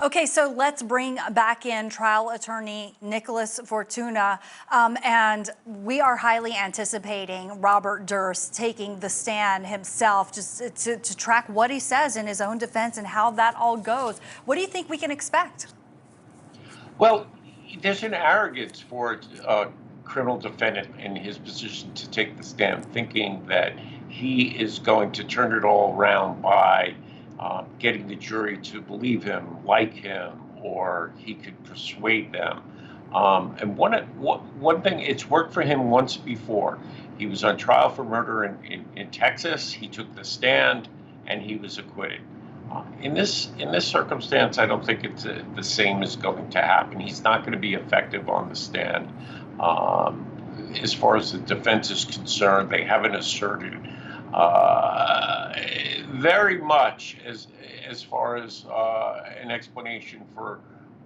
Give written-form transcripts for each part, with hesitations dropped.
Okay, so let's bring back in trial attorney Nicholas Fortuna, and we are highly anticipating Robert Durst taking the stand himself, just to track what he says in his own defense and how that all goes. What do you think we can expect? Well, there's an arrogance for a criminal defendant in his position to take the stand, thinking that he is going to turn it all around by getting the jury to believe him, like him, or he could persuade them. And one thing, it's worked for him once before. He was on trial for murder in Texas. He took the stand, and he was acquitted. In this circumstance, I don't think it's the same is going to happen. He's not going to be effective on the stand. As far as the defense is concerned, they haven't asserted very much as far as an explanation for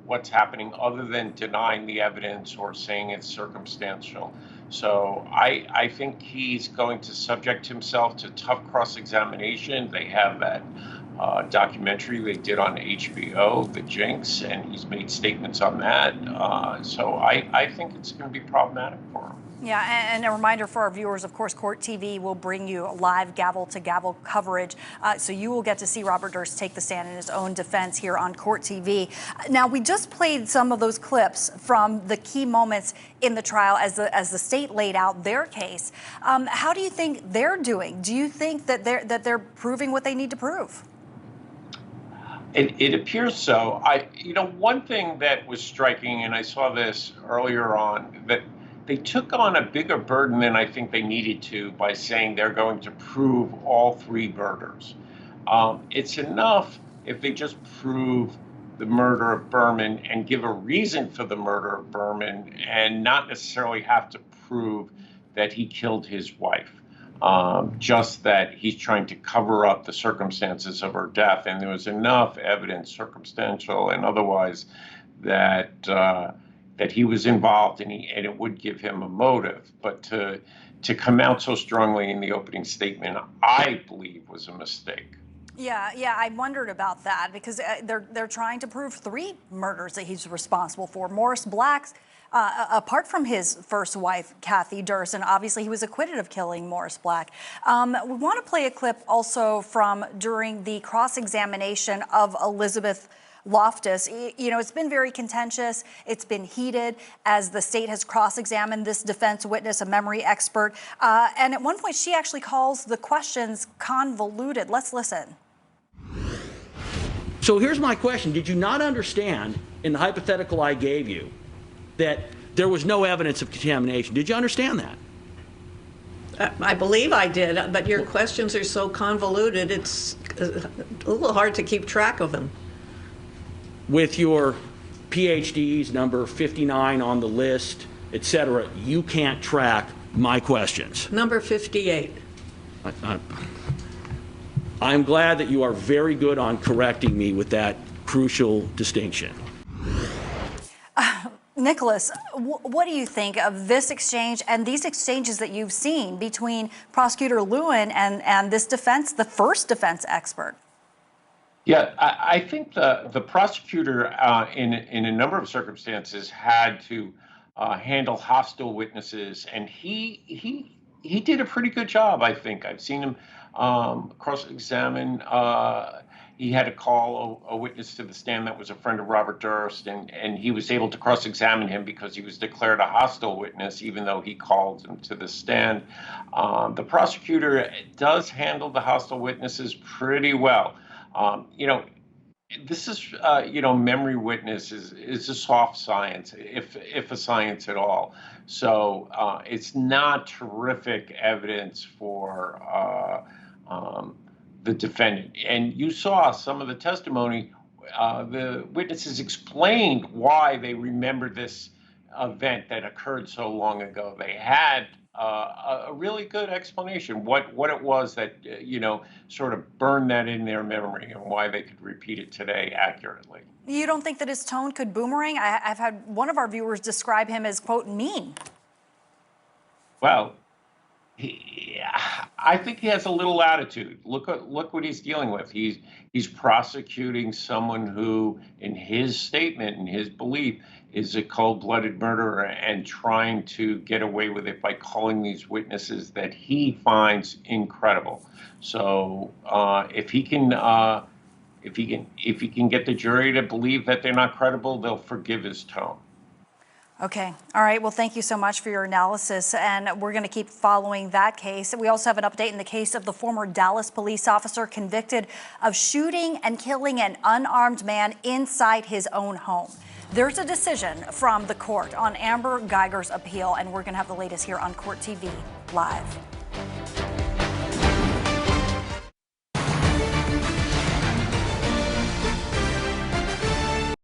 what's happening, other than denying the evidence or saying it's circumstantial. So I think he's going to subject himself to tough cross-examination. They have that documentary they did on HBO, the Jinx, and he's made statements on that. So I think it's going to be problematic for him. Yeah, and a reminder for our viewers, of course, Court TV will bring you live gavel-to-gavel coverage, so you will get to see Robert Durst take the stand in his own defense here on Court TV. Now, we just played some of those clips from the key moments in the trial as the state laid out their case. How do you think they're doing? Do you think that they're proving what they need to prove? It appears so. One thing that was striking, and I saw this earlier on, that they took on a bigger burden than I think they needed to by saying they're going to prove all three murders. It's enough if they just prove the murder of Berman and give a reason for the murder of Berman, and not necessarily have to prove that he killed his wife. Just that he's trying to cover up the circumstances of her death. And there was enough evidence, circumstantial and otherwise, that he was involved, and it would give him a motive. But to come out so strongly in the opening statement, I believe, was a mistake. Yeah, I wondered about that, because they're trying to prove three murders that he's responsible for. Morris Black's, apart from his first wife, Kathy Durst, and obviously he was acquitted of killing Morris Black. We want to play a clip also from during the cross-examination of Elizabeth Loftus. It's been very contentious. It's been heated as the state has cross-examined this defense witness, a memory expert. And at one point, she actually calls the questions convoluted. Let's listen. So here's my question. Did you not understand in the hypothetical I gave you that there was no evidence of contamination? Did you understand that? I believe I did, but your questions are so convoluted, it's a little hard to keep track of them. With your PhDs, number 59 on the list, et cetera, you can't track my questions. Number 58. I'm glad that you are very good on correcting me with that crucial distinction. Nicholas, what do you think of this exchange and these exchanges that you've seen between Prosecutor Lewin and this defense, the first defense expert? Yeah, I think the prosecutor in a number of circumstances had to handle hostile witnesses, and he did a pretty good job, I think. I've seen him cross-examine. He had to call a witness to the stand that was a friend of Robert Durst, and he was able to cross-examine him because he was declared a hostile witness, even though he called him to the stand. The prosecutor does handle the hostile witnesses pretty well. This is, memory witness is a soft science, if a science at all. So it's not terrific evidence for the defendant. And you saw some of the testimony. The witnesses explained why they remembered this event that occurred so long ago. They had a really good explanation what it was that sort of burned that in their memory, and why they could repeat it today accurately. You don't think that his tone could boomerang? I've had one of our viewers describe him as, quote, mean. Well, I think he has a little attitude. Look what he's dealing with. He's prosecuting someone who, in his statement, in his belief, is a cold-blooded murderer and trying to get away with it by calling these witnesses that he finds incredible. So if he can get the jury to believe that they're not credible, they'll forgive his tone. Okay. All right. Well, thank you so much for your analysis. And we're going to keep following that case. We also have an update in the case of the former Dallas police officer convicted of shooting and killing an unarmed man inside his own home. There's a decision from the court on Amber Geiger's appeal, and we're going to have the latest here on Court TV Live.